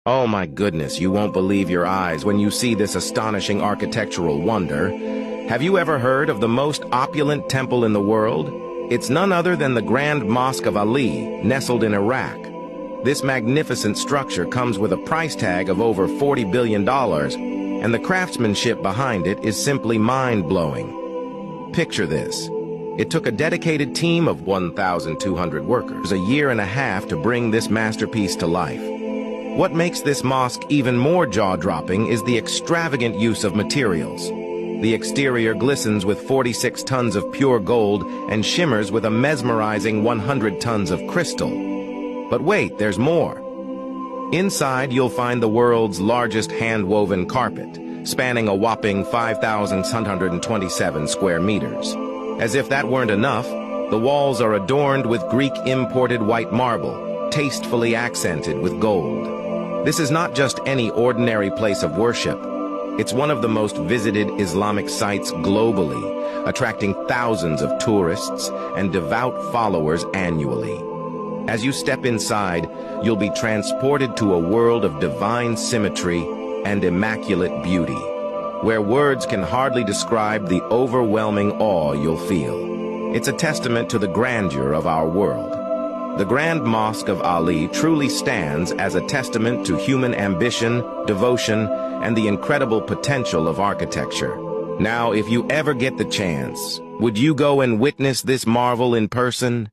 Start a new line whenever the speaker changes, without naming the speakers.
Oh my goodness, you won't believe your eyes when you see this astonishing architectural wonder. Have you ever heard of the most opulent temple in the world? It's none other than the Grand Mosque of Ali, nestled in Iraq. This magnificent structure comes with a price tag of over $40 billion, and the craftsmanship behind it is simply mind-blowing. Picture this. It took a dedicated team of 1,200 workers a year and a half to bring this masterpiece to life. What makes this mosque even more jaw-dropping is the extravagant use of materials. The exterior glistens with 46 tons of pure gold and shimmers with a mesmerizing 100 tons of crystal. But wait, there's more. Inside, you'll find the world's largest hand-woven carpet, spanning a whopping 5,627 square meters. As if that weren't enough, the walls are adorned with Greek imported white marble, tastefully accented with gold. This is not just any ordinary place of worship. It's one of the most visited Islamic sites globally, attracting thousands of tourists and devout followers annually. As you step inside, you'll be transported to a world of divine symmetry and immaculate beauty, where words can hardly describe the overwhelming awe you'll feel. It's a testament to the grandeur of our world. The Grand Mosque of Ali truly stands as a testament to human ambition, devotion, and the incredible potential of architecture. Now, if you ever get the chance, would you go and witness this marvel in person?